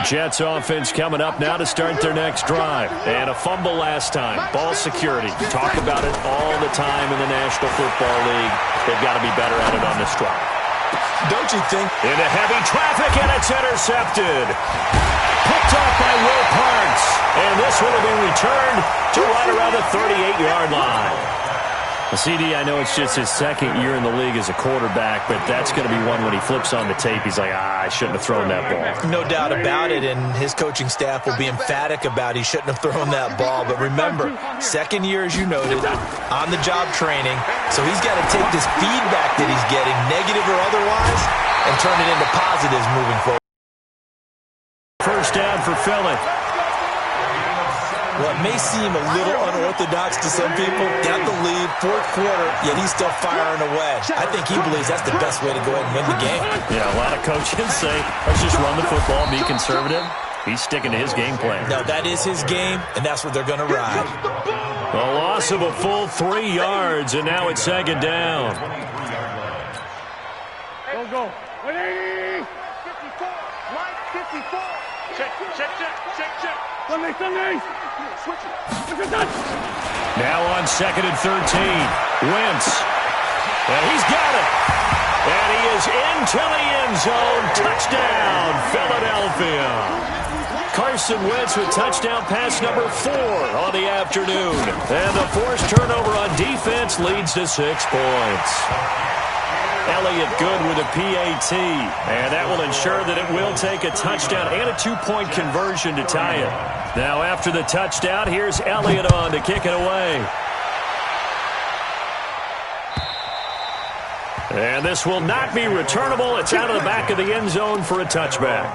Jets offense coming up now to start their next drive. And a fumble last time. Ball security. Talk about it all the time in the National Football League. They've got to be better at it on this drive. Don't you think? Into heavy traffic, and it's intercepted. Picked off by Will Parks. And this one will be returned to right around the 38-yard line. The CD, I know it's just his second year in the league as a quarterback, but that's going to be one when he flips on the tape. He's like, I shouldn't have thrown that ball. No doubt about it, and his coaching staff will be emphatic about he shouldn't have thrown that ball. But remember, second year, as you noted, on-the-job training, so he's got to take this feedback that he's getting, negative or otherwise, and turn it into positives moving forward. First down for Philly. Well, it may seem a little unorthodox to some people. Got the lead, fourth quarter, yet he's still firing away. I think he believes that's the best way to go ahead and win the game. Yeah, a lot of coaches say, let's just run the football, be conservative. He's sticking to his game plan. No, that is his game, and that's what they're going to ride. A loss of a full 3 yards, and now it's second down. Go. 180. 54. Mike, 54. Check. Sunday. Switch it. Now on second and 13. Wentz. And he's got it. And he is into the end zone. Touchdown, Philadelphia. Carson Wentz with touchdown pass number 4 on the afternoon. And the forced turnover on defense leads to 6 points. Elliott good with a PAT, and that will ensure that it will take a touchdown and a 2-point conversion to tie it. Now after the touchdown, here's Elliott on to kick it away. And this will not be returnable. It's out of the back of the end zone for a touchback.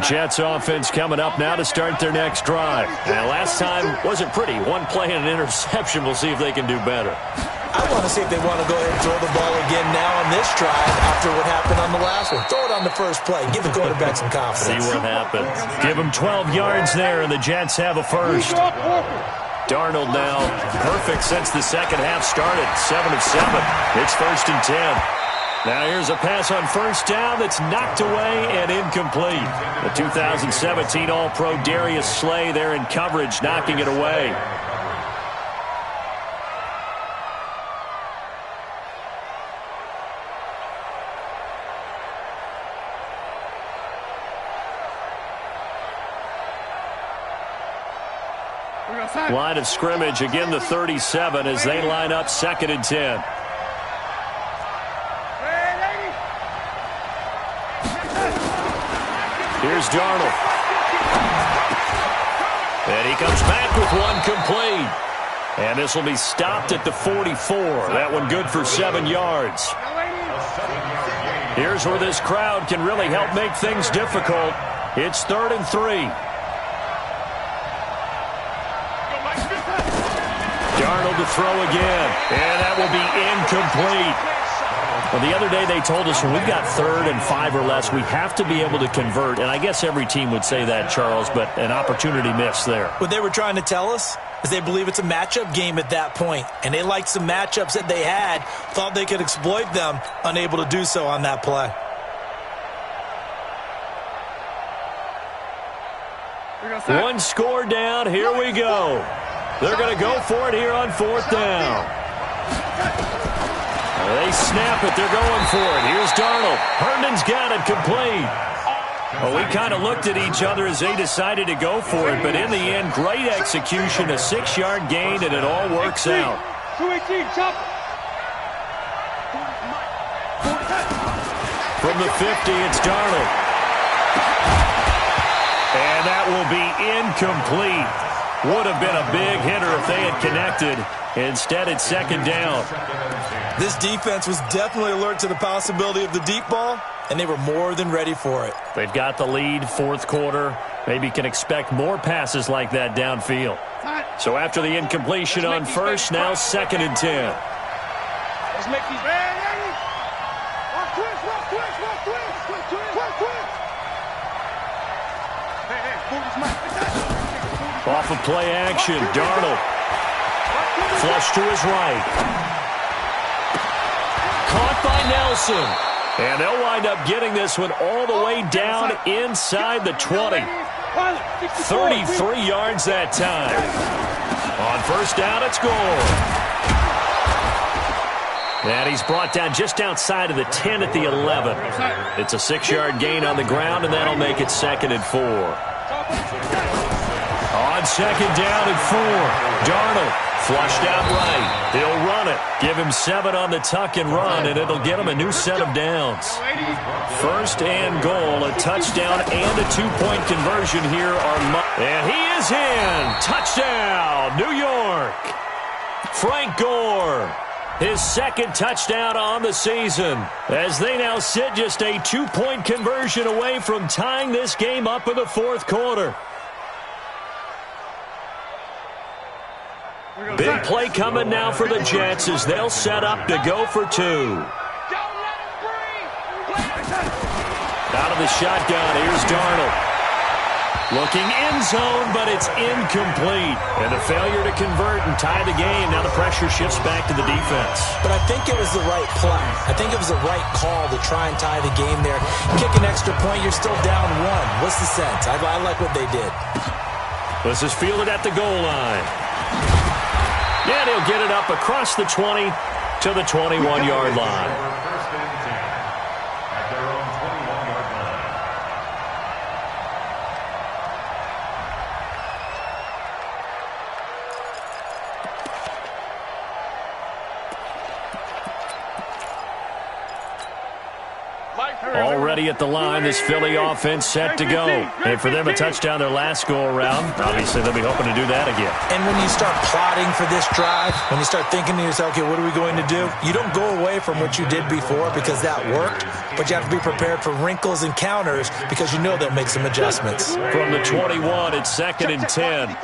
Jets offense coming up now to start their next drive. And last time wasn't pretty. 1 play and an interception. We'll see if they can do better. I want to see if they want to go ahead and throw the ball again now on this drive after what happened on the last one. Throw it on the first play. Give the quarterback some confidence. See what happens. Give him 12 yards there, and the Jets have a first. Darnold now perfect since the second half started. 7 of 7. It's first and 10. Now here's a pass on first down that's knocked away and incomplete. The 2017 All-Pro Darius Slay there in coverage, knocking it away. Line of scrimmage, again the 37 as they line up second and 10. Here's Darnold. And he comes back with one complete. And this will be stopped at the 44. That one good for 7 yards. Here's where this crowd can really help make things difficult. It's 3rd and 3. Darnold to throw again. And that will be incomplete. Well, the other day they told us when we've got 3rd and 5 or less, we have to be able to convert. And I guess every team would say that, Charles, but an opportunity missed there. What they were trying to tell us is they believe it's a matchup game at that point. And they liked some matchups that they had, thought they could exploit them, unable to do so on that play. One score down. Here we go. They're going to go for it here on 4th down. They snap it. They're going for it. Here's Darnold. Herndon's got it complete. Well, we kind of looked at each other as they decided to go for it, but in the end, great execution, a 6-yard gain, and it all works out. 218, chop. From the 50, it's Darnold. And that will be incomplete. Would have been a big hitter if they had connected. Instead, it's second down. This defense was definitely alert to the possibility of the deep ball, and they were more than ready for it. They've got the lead, fourth quarter. Maybe can expect more passes like that downfield. So after the incompletion on first, now second and 10. Let's make these. Off of play action, Darnold. Flush to his right. Caught by Nelson. And they'll wind up getting this one all the way down inside the 20. 33 yards that time. On first down, it's Gore. And he's brought down just outside of the 10 at the 11. It's a 6-yard gain on the ground, and that'll make it second and 4. On second down and 4, Darnold flushed out right. He'll run it. Give him 7 on the tuck and run, and it'll get him a new set of downs. First and goal, a touchdown and a 2-point conversion here on and he is in. Touchdown, New York. Frank Gore, his second touchdown on the season, as they now sit just a 2-point conversion away from tying this game up in the fourth quarter. Big play coming now for the Jets as they'll set up to go for 2. Out of the shotgun, here's Darnold. Looking end zone, but it's incomplete. And a failure to convert and tie the game. Now the pressure shifts back to the defense. But I think it was the right play. I think it was the right call to try and tie the game there. Kick an extra point, you're still down 1. What's the sense? I like what they did. This is fielded at the goal line. And he'll get it up across the 20 to the 21-yard line. First and 10 at their own 21-yard line. Already at the line, this Philly offense set to go. And for them, a touchdown their last go-around. Obviously, they'll be hoping to do that again. And when you start plotting for this drive, when you start thinking to yourself, okay, what are we going to do? You don't go away from what you did before because that worked, but you have to be prepared for wrinkles and counters because you know they'll make some adjustments. From the 21, it's second and 10.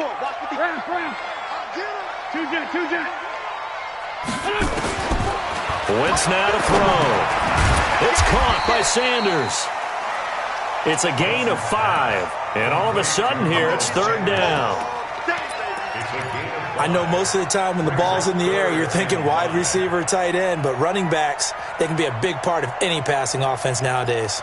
Wentz now to throw. It's caught by Sanders. It's a gain of 5. And all of a sudden here, it's third down. I know most of the time when the ball's in the air, you're thinking wide receiver, tight end, but running backs, they can be a big part of any passing offense nowadays.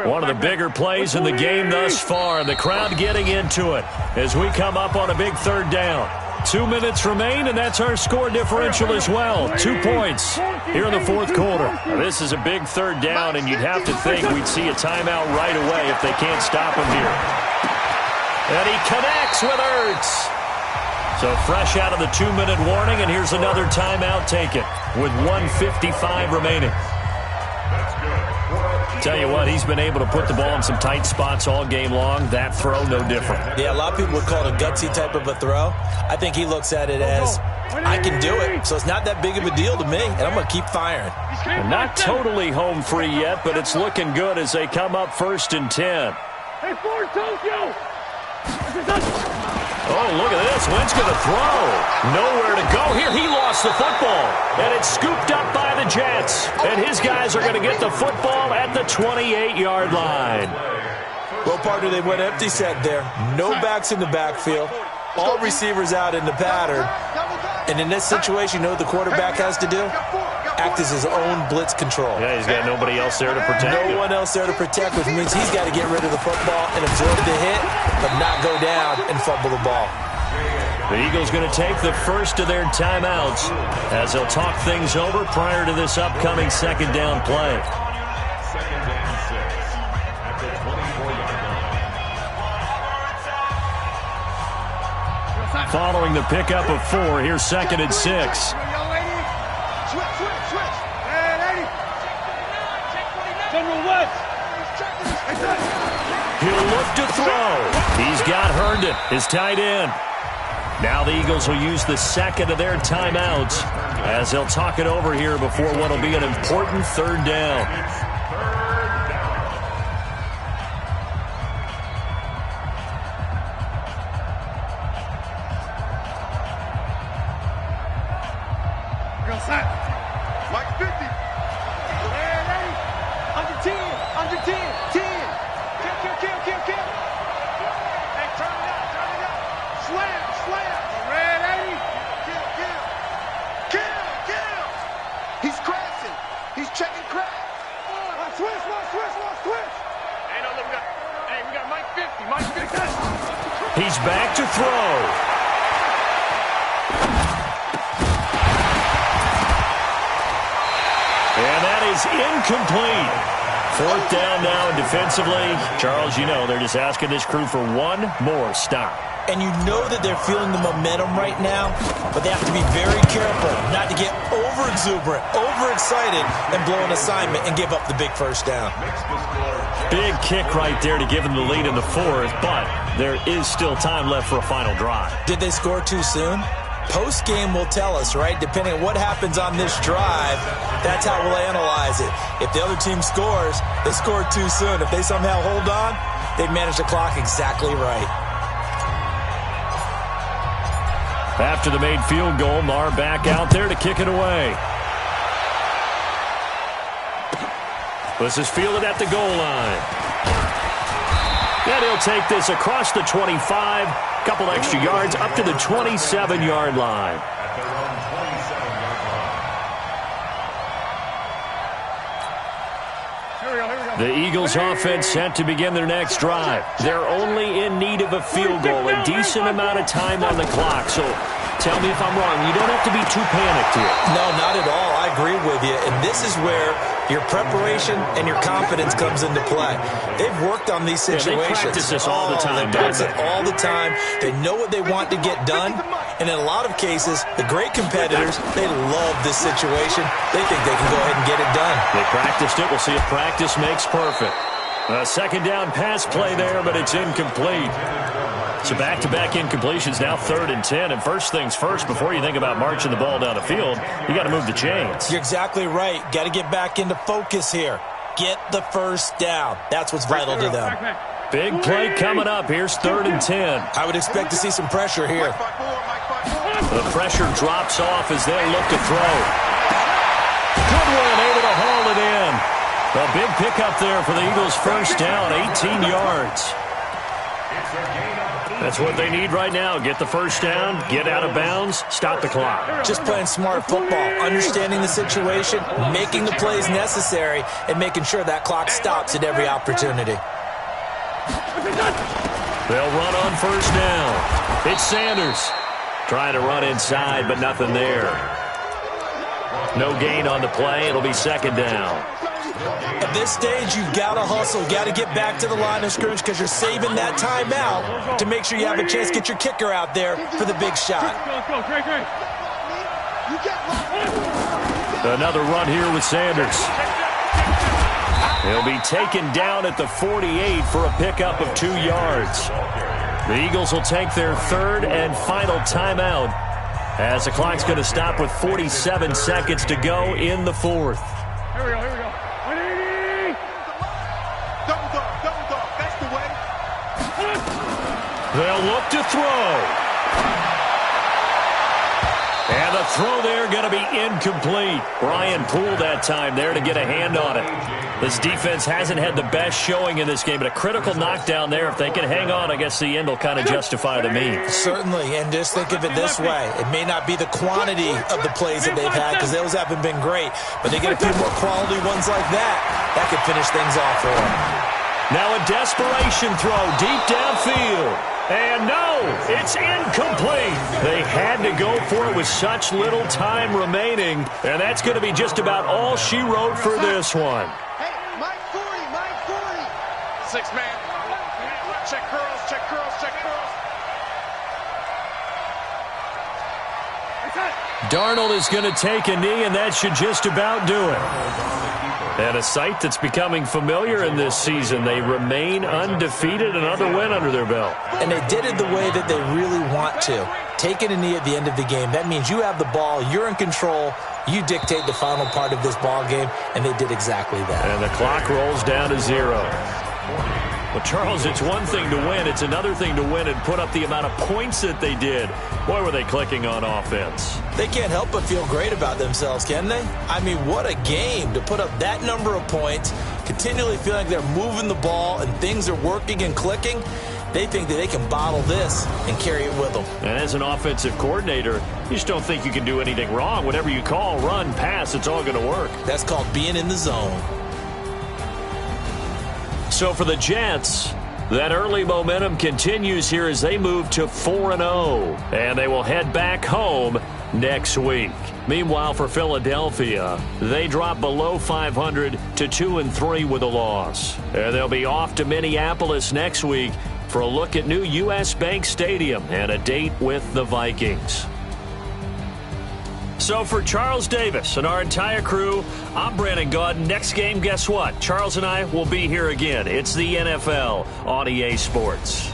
One of the bigger plays in the game thus far. The crowd getting into it as we come up on a big third down. 2 minutes remain, and that's our score differential as well. 2 points here in the fourth quarter. Now, this is a big third down, and you'd have to think we'd see a timeout right away if they can't stop him here. And he connects with Ertz. So fresh out of the 2-minute warning, and here's another timeout taken with 1:55 remaining. Tell you what, he's been able to put the ball in some tight spots all game long. That throw, no different. Yeah, a lot of people would call it a gutsy type of a throw. I think he looks at it as, I can do it, so it's not that big of a deal to me, and I'm going to keep firing. And not totally home free yet, but it's looking good as they come up first and 10. Hey, Ford, Tokyo! Oh, look at this. Wentz going to throw. Nowhere to go here. He lost the football. And it's scooped up by the Jets. And his guys are going to get the football at the 28-yard line. Well, partner, they went empty set there. No backs in the backfield. All receivers out in the pattern. And in this situation, you know what the quarterback has to do? Act as his own blitz control. Yeah, he's got nobody else there to protect him. No one else there to protect, which means he's got to get rid of the football and absorb the hit, but not go down and fumble the ball. The Eagles going to take the first of their timeouts as they'll talk things over prior to this upcoming second down play. Second down 6 at the 24-yard line. Following the pickup of 4, here's second and 6. He'll look to throw. He's got Herndon, his tight end. Now the Eagles will use the second of their timeouts as they'll talk it over here before what will be an important third down. Mike 50. Under 10. Under 10. 10. Kill. Hey, turn it up. Slam. Red 80. Kill. He's crashing. He's checking crack. Switch. Hey, no, look, we got Mike 50. Mike 50. He's back to throw. And that is incomplete. Fourth down now, and defensively, Charles, you know, they're just asking this crew for one more stop. And you know that they're feeling the momentum right now, but they have to be very careful not to get over-exuberant, overexcited, and blow an assignment and give up the big first down. Big kick right there to give them the lead in the fourth, but there is still time left for a final drive. Did they score too soon? Post-game will tell us, right? Depending on what happens on this drive, that's how we'll analyze it. If the other team scores, they scored too soon. If they somehow hold on, they've managed the clock exactly right. After the made field goal, Marr back out there to kick it away. This is fielded at the goal line. And he'll take this across the 25, couple extra yards up to the 27-yard line. At their own 27-yard line. The Eagles offense set to begin their next drive. They're only in need of a field goal, a decent amount of time on the clock. So tell me if I'm wrong. You don't have to be too panicked here. No, not at all. I agree with you. And this is where your preparation and your confidence comes into play. They've worked on these situations. Yeah, they practice this all the time. They practice it all the time. They know what they want to get done. And in a lot of cases, the great competitors, they love this situation. They think they can go ahead and get it done. They practiced it. We'll see if practice makes perfect. A second down pass play there, but it's incomplete. So back-to-back incompletions, now 3rd and 10. And first things first, before you think about marching the ball down the field, you got to move the chains. You're exactly right. Got to get back into focus here. Get the first down. That's what's vital to them. Big play coming up. Here's 3rd and 10. I would expect to see some pressure here. The pressure drops off as they look to throw. Good one, able to haul it in. A big pickup there for the Eagles' first down, 18 yards. That's what they need right now. Get the first down, get out of bounds, stop the clock. Just playing smart football, understanding the situation, making the plays necessary, and making sure that clock stops at every opportunity. They'll run on first down. It's Sanders. Trying to run inside, but nothing there. No gain on the play. It'll be second down. At this stage, you've got to hustle, got to get back to the line of scrimmage because you're saving that timeout to make sure you have a chance to get your kicker out there for the big shot. Another run here with Sanders. He'll be taken down at the 48 for a pickup of 2 yards. The Eagles will take their 3rd and final timeout as the clock's going to stop with 47 seconds to go in the 4th. Here we go. 180. Double dog. That's the way. They'll look to throw. And the throw there going to be incomplete. Brian Poole that time there to get a hand on it. This defense hasn't had the best showing in this game, but a critical knockdown there. If they can hang on, I guess the end will kind of justify the means. Certainly, and just think of it this way. It may not be the quantity of the plays that they've had because those haven't been great, but they get a few more quality ones like that. That could finish things off for them. Now a desperation throw deep downfield. And no, it's incomplete. They had to go for it with such little time remaining, and that's going to be just about all she wrote for this one. Hey, Mike 40. 6 man. Check curls. Darnold is going to take a knee, and that should just about do it. And a sight that's becoming familiar in this season. They remain undefeated, another win under their belt. And they did it the way that they really want to. Taking a knee at the end of the game. That means you have the ball, you're in control, you dictate the final part of this ball game, and they did exactly that. And the clock rolls down to 0. Well, Charles, it's one thing to win. It's another thing to win and put up the amount of points that they did. Boy, were they clicking on offense. They can't help but feel great about themselves, can they? I mean, what a game to put up that number of points, continually feeling like they're moving the ball and things are working and clicking. They think that they can bottle this and carry it with them. And as an offensive coordinator, you just don't think you can do anything wrong. Whatever you call, run, pass, it's all going to work. That's called being in the zone. So for the Jets, that early momentum continues here as they move to 4-0. And they will head back home next week. Meanwhile, for Philadelphia, they drop below 500 to 2-3 with a loss. And they'll be off to Minneapolis next week for a look at new U.S. Bank Stadium and a date with the Vikings. So for Charles Davis and our entire crew, I'm Brandon Gaudin. Next game, guess what? Charles and I will be here again. It's the NFL on EA Sports.